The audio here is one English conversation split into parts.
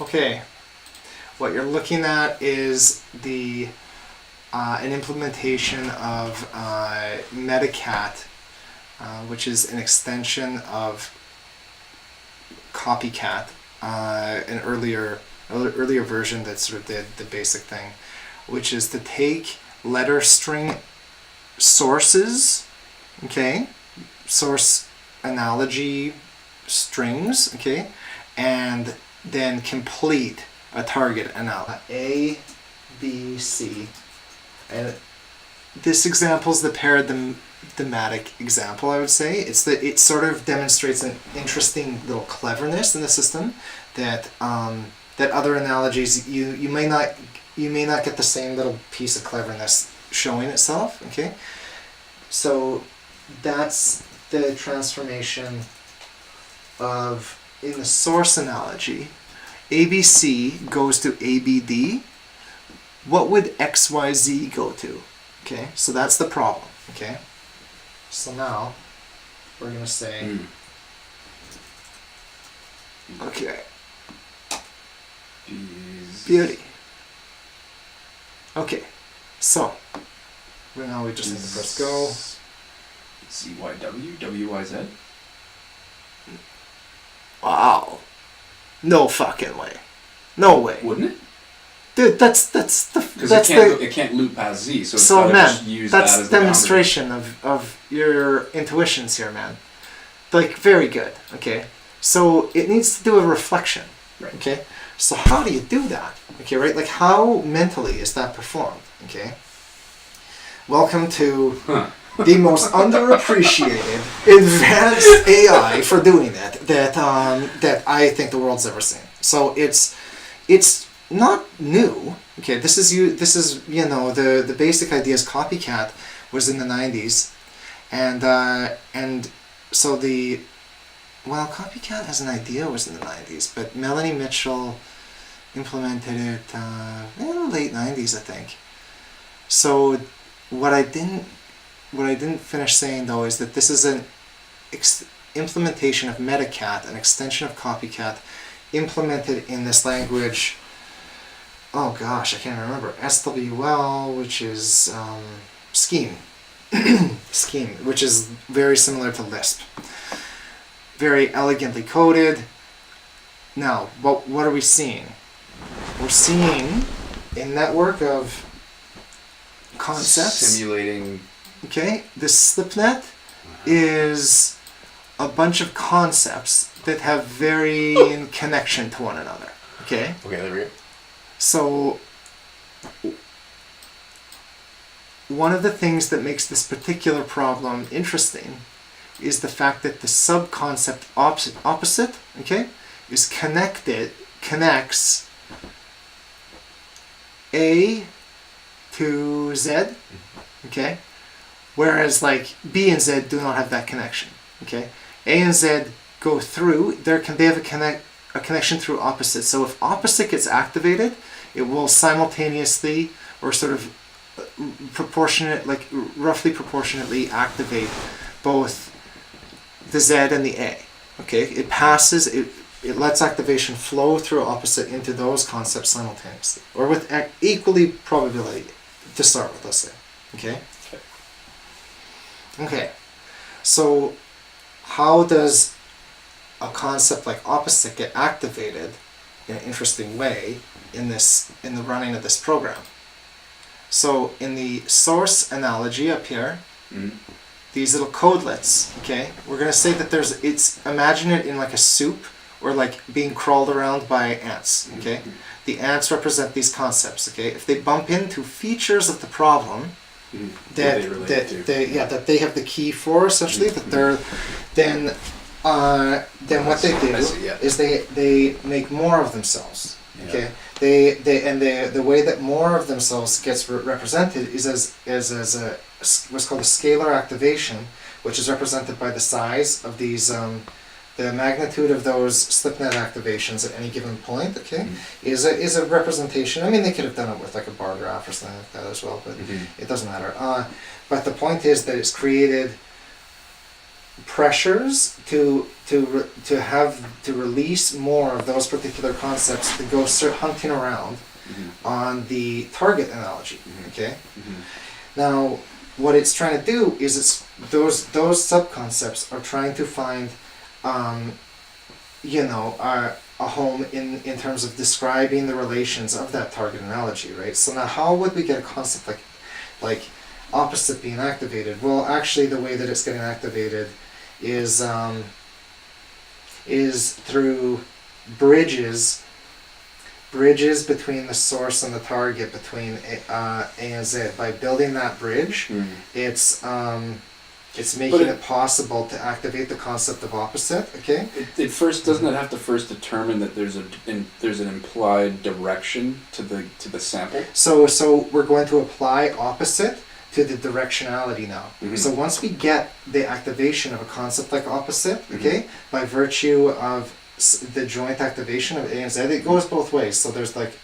Okay, what you're looking at is the an implementation of Metacat, which is an extension of Copycat, an earlier version that sort of did the basic thing, which is to take letter string sources, okay, source analogy strings, okay, and then complete a target analogy. A, B, C. And this example is the paradigmatic example, I would say. It sort of demonstrates an interesting little cleverness in the system that that other analogies you may not get the same little piece of cleverness showing itself. Okay, so that's the transformation of, in the source analogy, ABC goes to ABD. What would XYZ go to? Okay, so that's the problem. Okay, so now we're going to say, okay, beauty. Okay, so now we just need to press go. CYW, WYZ? Wow. No fucking way. No way. Wouldn't it? Dude, that's it can't loop past Z, so it's gotta man, just use that that's as the demonstration of your intuitions here, man. Like, very good. Okay, so it needs to do a reflection. Right. Okay, so how do you do that? Okay, right? Like, how mentally is that performed? Okay. Welcome to the most underappreciated advanced AI for doing it that I think the world's ever seen. So it's not new. Okay, this is the basic ideas. Copycat was in the 90s, and so Copycat as an idea was in the 90s, but Melanie Mitchell implemented it in the late 90s, I think. So what I didn't finish saying though is that this is an implementation of Metacat, an extension of Copycat, implemented in this language. Oh gosh, I can't remember. SWL, which is Scheme. Scheme, which is very similar to Lisp. Very elegantly coded. Now, what are we seeing? We're seeing a network of concepts. Simulating. Okay, this SlipNet is a bunch of concepts that have varying connection to one another. Okay? Okay, there we go. So, one of the things that makes this particular problem interesting is the fact that the subconcept opposite, okay, connects A to Z, okay, whereas like B and Z do not have that connection, okay. A and Z go through, they have a connection through opposite. So if opposite gets activated, it will simultaneously or sort of roughly proportionately activate both the Z and the A. Okay, it passes, it lets activation flow through opposite into those concepts simultaneously, or with equally probability to start with, let's say. Okay? Okay, so how does a concept like opposite get activated in an interesting way in the running of this program? So in the source analogy up here, these little codelets, okay, we're going to say that imagine it in like a soup, or like being crawled around by ants, okay? The ants represent these concepts, okay? If they bump into features of the problem that they have the key for, essentially, then what they do is they make more of themselves, okay? The way that more of themselves gets represented is as what's called a scalar activation, which is represented by the size of these, the magnitude of those SlipNet activations at any given point, okay, is a representation. I mean, they could have done it with like a bar graph or something like that as well, but it doesn't matter. But the point is that it's created pressures to release more of those particular concepts to go hunting around on the target analogy. Okay. Now, what it's trying to do is those sub-concepts are trying to find, a home in terms of describing the relations of that target analogy, right? So now, how would we get a concept like opposite being activated? Well, actually, the way that it's getting activated is through bridges between the source and the target, between A and Z. By building that bridge, it's making it possible to activate the concept of opposite. Okay. It first doesn't it have to first determine that there's an implied direction to the sample. So we're going to apply opposite to the directionality now. So once we get the activation of a concept like opposite, okay, by virtue of the joint activation of A and Z, it goes both ways. So there's like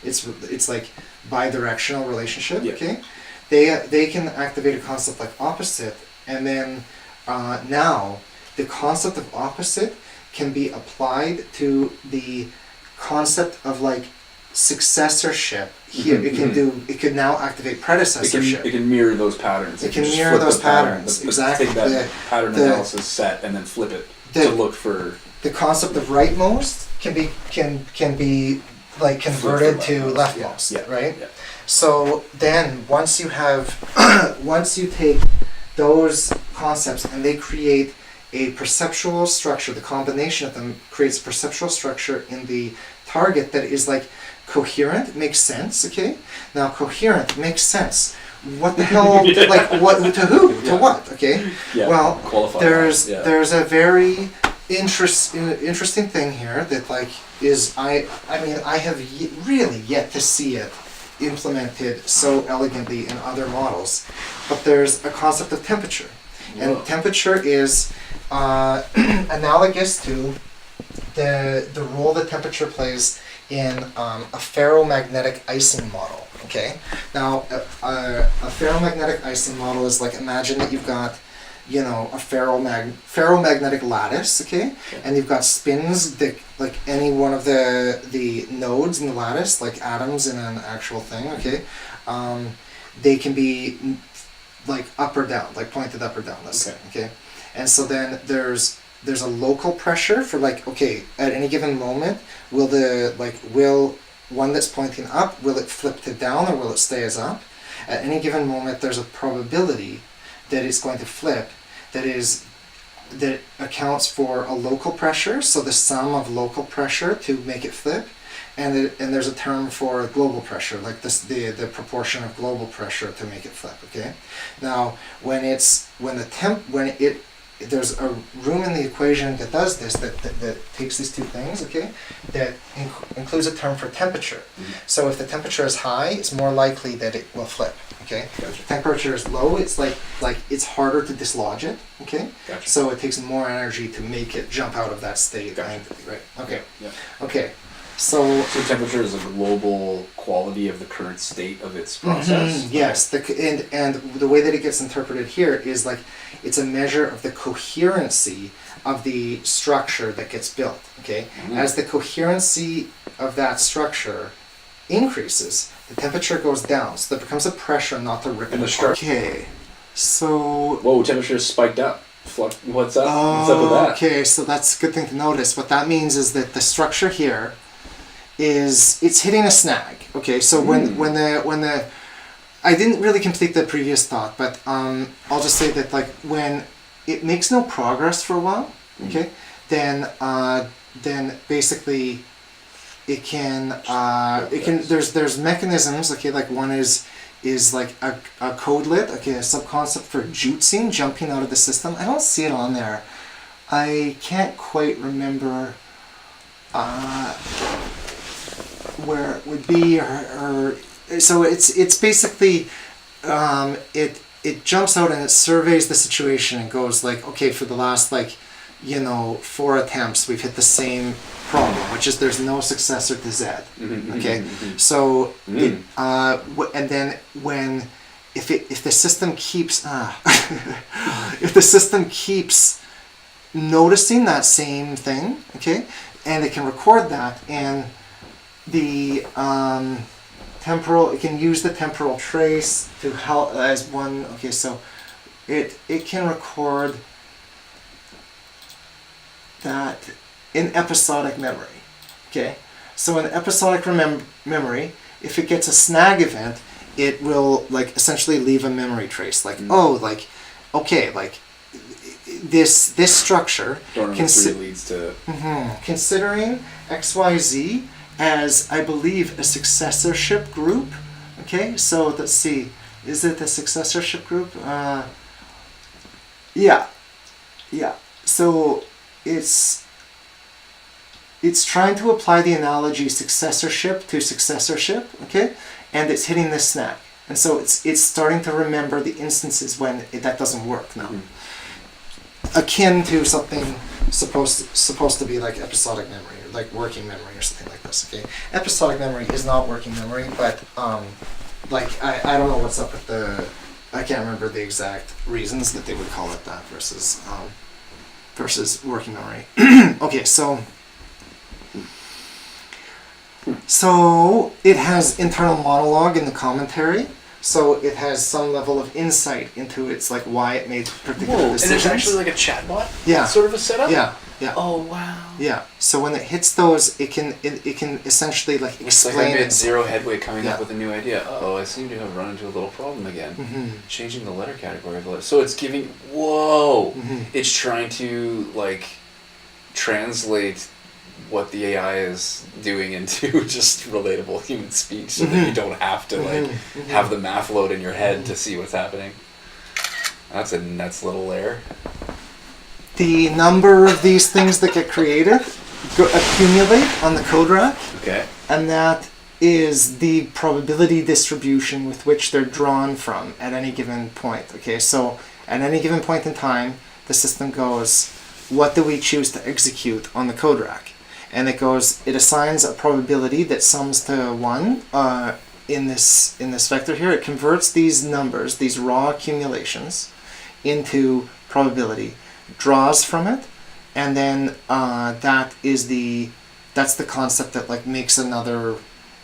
it's like bidirectional relationship. Okay, they can activate a concept like opposite, and then now the concept of opposite can be applied to the concept of like successorship. Here it could now activate predecessorship. It can mirror those patterns. It can mirror those patterns. Exactly. Take that pattern analysis set and then flip it to look for. The concept of rightmost can be like converted to leftmost, right? Yeah. So then once you take those concepts and they create a perceptual structure, the combination of them creates a perceptual structure in the target that is like coherent, makes sense, okay? Now coherent makes sense. What the hell, like what, to who, to what, okay? Yeah. Well, there's a very interesting thing here that like is I have really yet to see it implemented so elegantly in other models, but there's a concept of temperature. And temperature is analogous to the role that temperature plays in a ferromagnetic icing model. Okay, now a ferromagnetic icing model is like, imagine that you've got a ferromagnetic lattice, okay? And you've got spins that, like any one of the nodes in the lattice, like atoms in an actual thing, okay? They can be like up or down, like pointed up or down, let's say, okay? And so then there's a local pressure for like, okay, at any given moment, will one that's pointing up, will it flip to down or will it stay as up? At any given moment, there's a probability that it's going to flip, that accounts for a local pressure, so the sum of local pressure to make it flip, and there's a term for global pressure, like the proportion of global pressure to make it flip. Okay, now there's a room in the equation that does this, that takes these two things, okay, that includes a term for temperature. So if the temperature is high, it's more likely that it will flip, okay? Gotcha. If temperature is low, it's like it's harder to dislodge it, okay? Gotcha. So it takes more energy to make it jump out of that state. Gotcha. Right, okay. Yeah. Okay, so temperature is a global quality of the current state of its process? Yes, and the way that it gets interpreted here is like, it's a measure of the coherency of the structure that gets built, okay? As the coherency of that structure increases, the temperature goes down, so there becomes a pressure not to rip it apart. Okay, so... Whoa, temperature is spiked up. What's up? What's up with that? Okay, so that's a good thing to notice. What that means is that the structure here it's hitting a snag, okay? So when the I didn't really complete the previous thought, but I'll just say that like when it makes no progress for a while, okay, then basically it can there's mechanisms, okay, like one is like a codelet, okay, a subconcept for juicing, jumping out of the system. I don't see it on there. I can't quite remember where it would be or so it's basically it jumps out and it surveys the situation and goes like, okay, for the last 4 attempts we've hit the same problem, which is there's no successor to Z. Okay, so and then when if the system keeps if the system keeps noticing that same thing, okay, and it can record that, and the temporal, it can use the temporal trace to help as one, okay, so it can record that in episodic memory, okay. So in episodic memory, if it gets a snag event, it will like essentially leave a memory trace, like oh, like okay, like this structure leads to considering XYZ as, I believe, a successorship group. Okay, so let's see, is it the successorship group? Yeah. So it's trying to apply the analogy successorship to successorship, okay, and it's hitting this snag, and so it's starting to remember the instances when that doesn't work now. Akin to something supposed to be like episodic memory, or like working memory, or something like this. Okay, episodic memory is not working memory, but like I don't know what's up with the, I can't remember the exact reasons that they would call it that versus working memory. Okay, so it has internal monologue in the commentary. So it has some level of insight into its like why it made particular decisions. And it's actually like a chatbot. Yeah. Sort of a setup. Yeah. Oh wow. Yeah. So when it hits those, it can essentially like it's explain. Like I made zero headway coming Yeah. up with a new idea. Oh, I seem to have run into a little problem again. Mm-hmm. Changing the letter category of the letter. So it's giving. Whoa. Mm-hmm. It's trying to like translate what the AI is doing into just relatable human speech, so that you don't have to like have the math load in your head to see what's happening. That's a nuts little layer. The number of these things that get created accumulate on the code rack. Okay. And that is the probability distribution with which they're drawn from at any given point. Okay, so at any given point in time, the system goes, what do we choose to execute on the code rack? And it assigns a probability that sums to 1 in this vector here. It converts these numbers, these raw accumulations, into probability, draws from it, and then that's the concept that like makes another,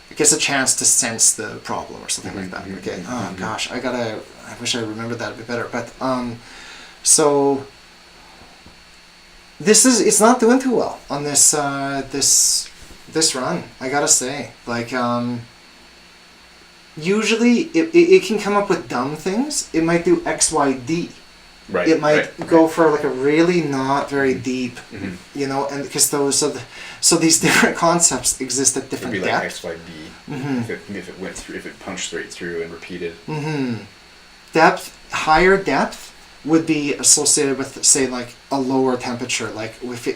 it gets a chance to sense the problem or something like that. Okay. Oh gosh, I wish I remembered that a bit better. But so it's not doing too well on this run, I gotta say. Like usually it can come up with dumb things. It might do XYD. Right. It might go for like a really not very deep, you know, and because so these different concepts exist at different depths. It'd be like XYD if it punched straight through and repeated. Higher depth would be associated with, say, like a lower temperature. Like if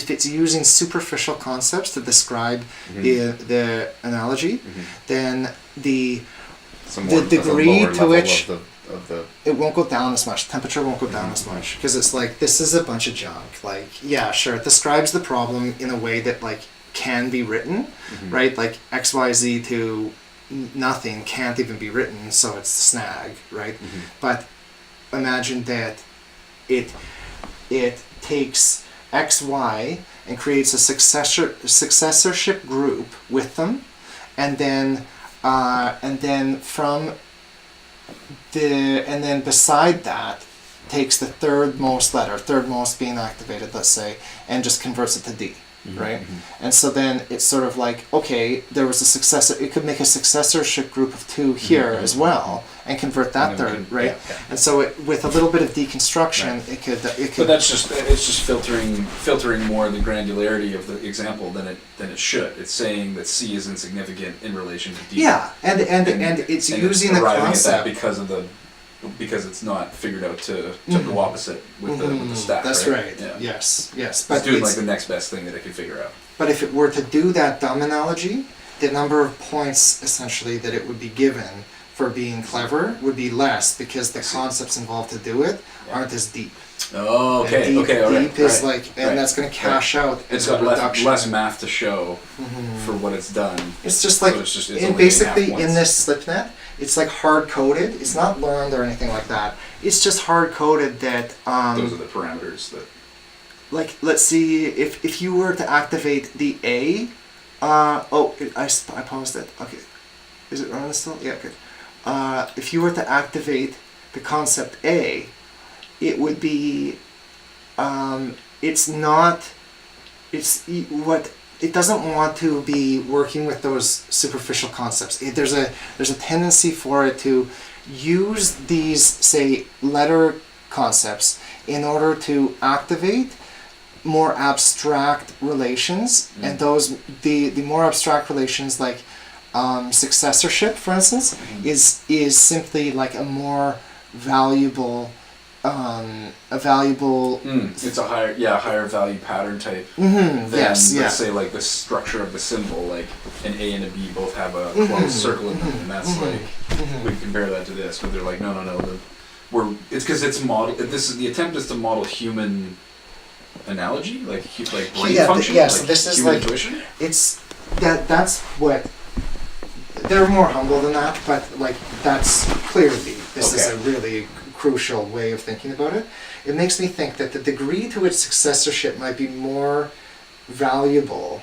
it's using superficial concepts to describe the analogy, then the degree to which it won't go down as much. Temperature won't go down as much because it's like, this is a bunch of junk. Like, yeah, sure, it describes the problem in a way that like can be written, right? Like XYZ to nothing can't even be written, so it's snag, right? But imagine that it takes XY and creates a successorship group with them, and then beside that takes the third most being activated, let's say, and just converts it to D. Right? And so then it's sort of like, okay, there was a successor, it could make a successorship group of 2 here as well and convert that third, right? Yeah. And so with a little bit of deconstruction, it could. But it's just filtering more the granularity of the example than it should. It's saying that C is insignificant in relation to D. Yeah, and it's using the concept because it's not figured out to go opposite with the stack. That's right. Yeah. Yes. But it's doing like the next best thing that it can figure out. But if it were to do that dumb analogy, the number of points essentially that it would be given for being clever would be less because the concepts involved to do it aren't as deep. Oh, okay, And deep, okay, all right. deep is right, like, and right, that's going to cash out. It's as a got reduction. less math to show for what it's done. It's just like, So it's and only basically half in once. this SlipNet, it's like hard coded. It's not learned or anything like that. It's just hard coded that. Those are the parameters that. Like, let's see, if you were to activate the A, I paused it. Okay, is it running still? Yeah, good. If you were to activate the concept A, it would be. It doesn't want to be working with those superficial concepts. There's a tendency for it to use these, say, letter concepts in order to activate more abstract relations, and those the more abstract relations, like successorship, for instance, is simply like a more valuable. It's a higher value pattern type than let's say like the structure of the symbol, like an A and a B both have a closed circle in them, and that's like we compare that to this, but they're like no, it's because it's model. This is the attempt is to model human analogy, like brain function. Yeah, so this is human like intuition. It's that's what they're more humble than that, but like that's clearly this is a really crucial way of thinking about it. It makes me think that the degree to which successorship might be more valuable,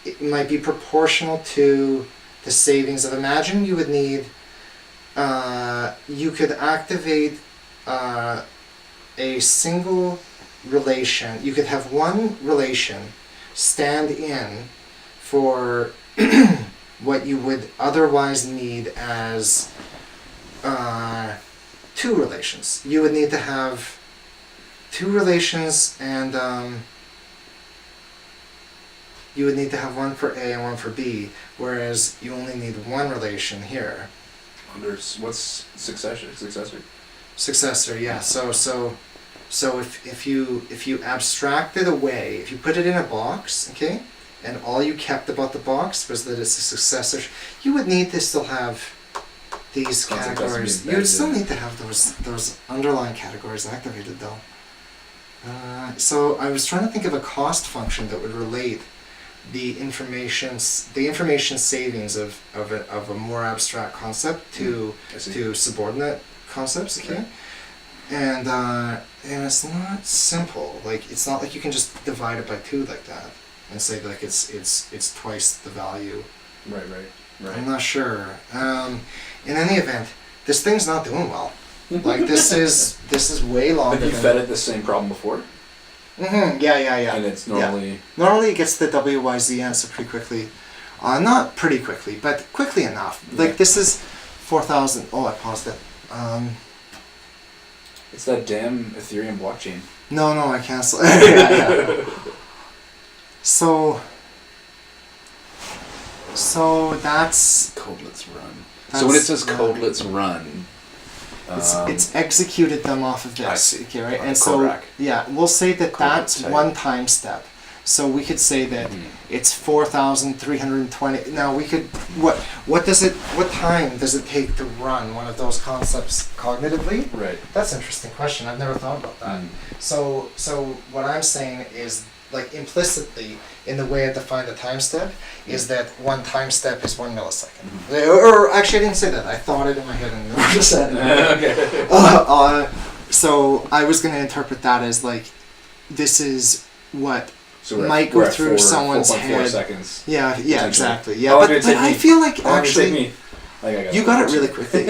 it might be proportional to the savings of. Imagine you would need, you could activate a single relation. You could have one relation stand in for what you would otherwise need as two relations. You would need to have two relations, and you would need to have one for A and one for B, whereas you only need one relation here. Under what's successor? Successor, yeah. So if you abstract it away, if you put it in a box, okay, and all you kept about the box was that it's a successor, you would need to still have these categories. You would still need to have those underlying categories activated though. So I was trying to think of a cost function that would relate the information savings of a more abstract concept to subordinate concepts. Okay, and it's not simple. Like it's not like you can just divide it by 2 like that and say like it's twice the value. Right. I'm not sure. In any event, this thing's not doing well. Like this is way longer. Have you fed it the same problem before? Mm-hmm. Yeah. And it's normally... Yeah. Normally it gets the WYZ answer pretty quickly. Not pretty quickly, but quickly enough. Yeah. Like this is 4,000... Oh, I paused it. It's that damn Ethereum blockchain. No, I canceled. Yeah. So that's... Codelets run. So when it says codelets run... It's executed them off of this. I see. Okay, right? And so, we'll say that that's type. one time step. So we could say that it's 4,320. Now we could, what time does it take to run one of those concepts cognitively? Right. That's an interesting question. I've never thought about that. So what I'm saying is, like implicitly in the way I define the time step is that one time step is 1 millisecond. Or actually I didn't say that. I thought it in my head and never said it. Okay. So I was going to interpret that as like this is what so might go through someone's 4.4 head. Seconds. Yeah, exactly. Yeah, but I feel like actually you got it really quickly.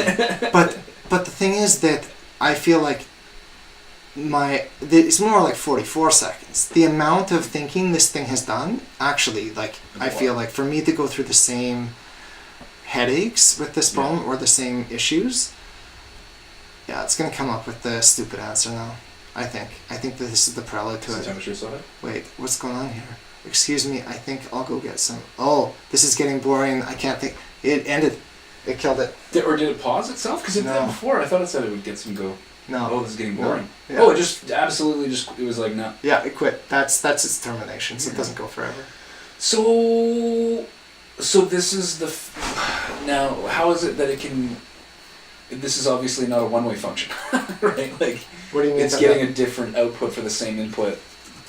but the thing is that I feel like it's more like 44 seconds. The amount of thinking this thing has done, actually, like I feel like for me to go through the same headaches with this problem or the same issues, it's gonna come up with the stupid answer now. I think that this is the prelude to it. Temperature side? Wait, what's going on here? Excuse me, I think I'll go get some. Oh, this is getting boring. I can't think. It ended. It killed it. Did it pause itself? Because it did before. I thought it said it would get some go. No. Oh, this is getting boring. No. Yeah. Oh, it just absolutely it was like no. Yeah, it quit. That's its termination. So it doesn't go forever. So this is now. How is it that it can? this is obviously not a one-way function, right? Like, What do you mean? it's getting a different output for the same input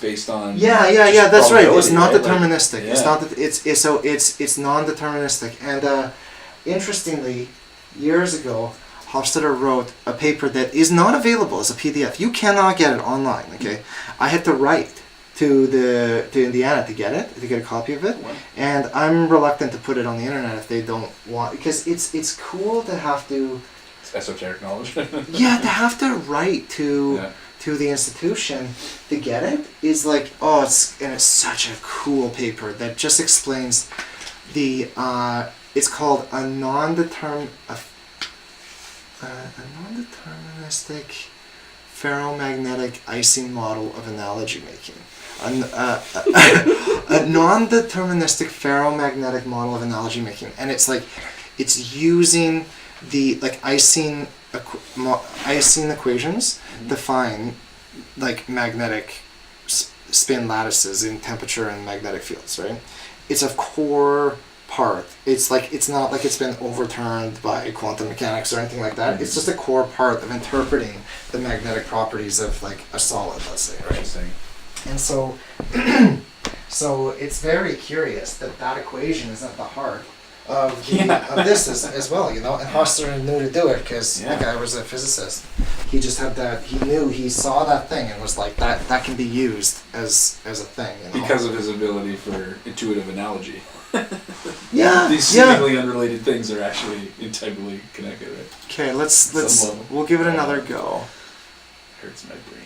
based on. Yeah. That's right. It's not deterministic. Like, It's not that. It's non-deterministic. And interestingly, years ago, Hofstadter wrote a paper that is not available as a PDF. You cannot get it online. Okay, I had to write to Indiana to get a copy of it, and I'm reluctant to put it on the internet if they don't want, because it's cool to have to. It's esoteric knowledge. Yeah, to have to write to the institution to get it is like, it's such a cool paper that just explains the it's called a non-deterministic ferromagnetic Ising model of analogy making. A non-deterministic ferromagnetic model of analogy making, and it's like it's using the like Ising equations to find like magnetic spin lattices in temperature and magnetic fields, right? It's a core part. It's like, it's not like it's been overturned by quantum mechanics or anything like that. Mm-hmm. It's just a core part of interpreting the magnetic properties of like a solid, let's say, right? And so so it's very curious that equation is at the heart of this as well, you know. And Hofstadter knew to do it because the guy was a physicist. He just had that. He saw that thing and was like, that can be used as a thing. You know? Because of his ability for intuitive analogy. These seemingly unrelated things are actually integrally connected, right? Okay, we'll give it another go. Hurts my brain.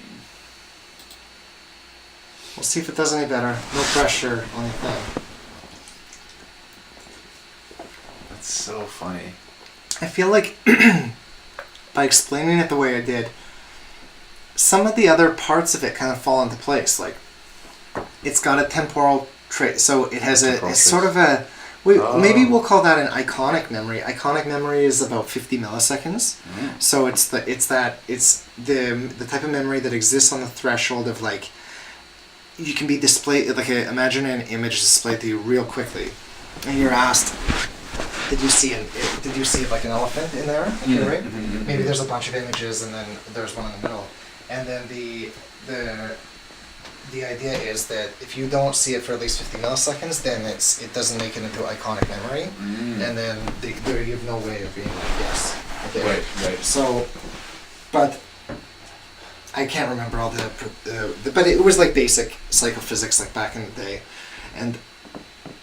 We'll see if it does any better. No pressure on the thing. That's so funny. I feel like by explaining it the way I did, some of the other parts of it kind of fall into place. Like, it's got a temporal trace, so it has it's sort of a. Maybe we'll call that an iconic memory. Iconic memory is about 50 milliseconds. Mm. So it's the type of memory that exists on the threshold of like. You can be displayed like imagine an image displayed to you real quickly, and you're asked, did you see like an elephant in there? Okay, right? Mm-hmm. Maybe there's a bunch of images, and then there's one in the middle, and then the idea is that if you don't see it for at least 50 milliseconds, then it doesn't make it into iconic memory, and then you have no way of being like, yes, okay. Right. So, but. I can't remember all but it was like basic psychophysics like back in the day, and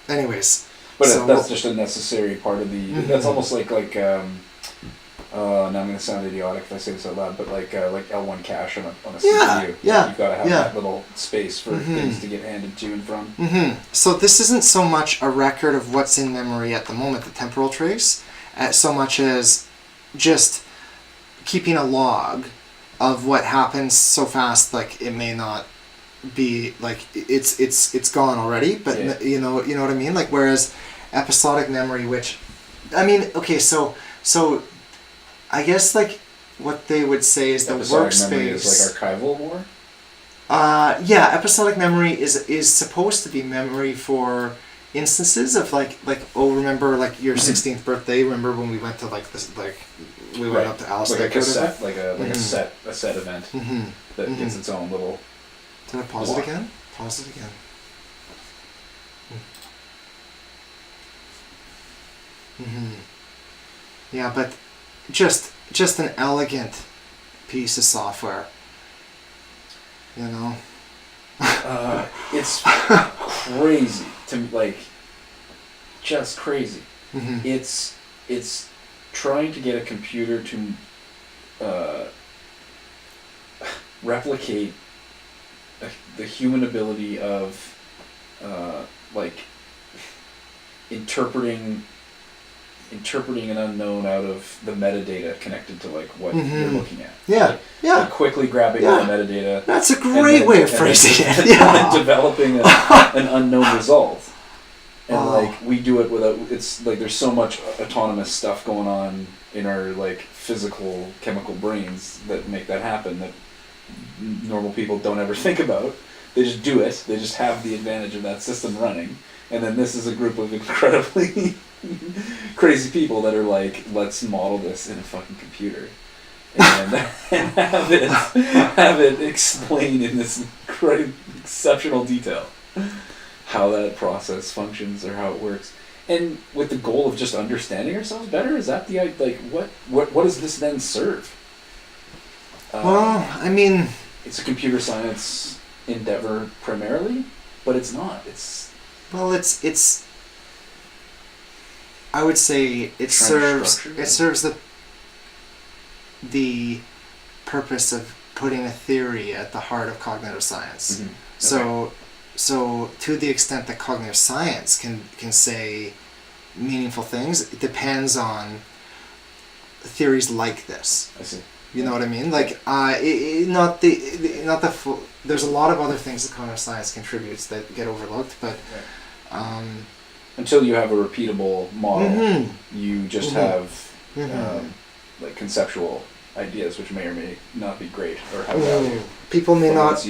anyways. But that's just a necessary part of the. Mm-hmm. That's almost like now I'm gonna sound idiotic if I say this out loud, but like L1 cache on a CPU. Yeah. You've got to have that little space for things to get handed to and from. Mm-hmm. So this isn't so much a record of what's in memory at the moment, the temporal trace, so much as just keeping a log of what happens so fast, like it may not be like it's gone already, but you know what I mean. Like whereas episodic memory, which I mean, okay, so I guess like what they would say is episodic the workspace. Memory is like archival more. Episodic memory is supposed to be memory for instances of like remember like your 16th birthday. Remember when we went to like this like. We went up to Alice. Like a cassette, like a set event that gets its own little. Did I pause it again? Pause it again. Yeah, but just an elegant piece of software. You know. It's crazy to me, like just crazy. It's trying to get a computer to replicate the human ability of like interpreting an unknown out of the metadata connected to like what you're looking at. Like quickly grabbing all the metadata. That's a great way of phrasing it. And then developing an unknown result. And like we do it without, it's like there's so much autonomous stuff going on in our like physical chemical brains that make that happen that normal people don't ever think about. They just do it. They just have the advantage of that system running. And then this is a group of incredibly crazy people that are like, let's model this in a fucking computer. And, and have it explain in this exceptional detail how that process functions or how it works. And with the goal of just understanding ourselves better, is that the, like, what does this then serve? Well, I mean, it's a computer science endeavor primarily, but it's not. Well, it's. I would say it serves the purpose of putting a theory at the heart of cognitive science. Mm-hmm. Okay. So to the extent that cognitive science can say meaningful things, it depends on theories like this. I see. You know what I mean? Like, not the full. There's a lot of other things that cognitive science contributes that get overlooked, but until you have a repeatable model, mm-hmm. you just mm-hmm. have like conceptual ideas, which may or may not be great or have value. People may not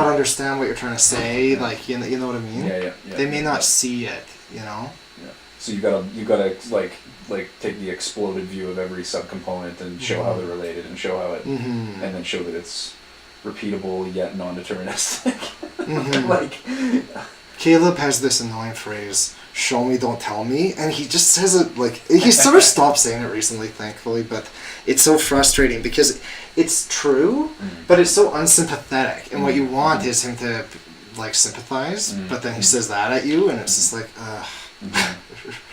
understand what you're trying to say. Yeah. Like, you know what I mean? Yeah. They may not see it. You know. Yeah. So you gotta like take the exploded view of every subcomponent and show how they're related and show how it, and then show that it's repeatable yet non-deterministic. Like, Caleb has this annoying phrase, "Show me, don't tell me," and he just says it like he sort of stopped saying it recently, thankfully. But it's so frustrating because it's true, but it's so unsympathetic, and what you want is him to like sympathize, but then he says that at you, and it's just like, ugh. Interesting.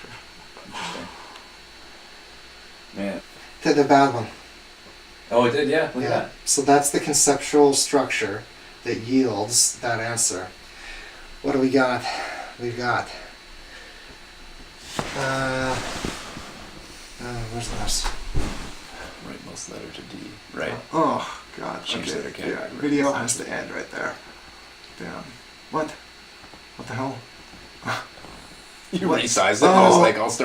Man. The bad one. Oh, it did, yeah. Look at that. So that's the conceptual structure that yields that answer. What do we got? We've got. Where's this? Right most letter to D. Right. Oh God. Change letter Okay. category. Yeah. Video has to end right there. Damn. What? What the hell? You What? resized it. I was like, I'll start.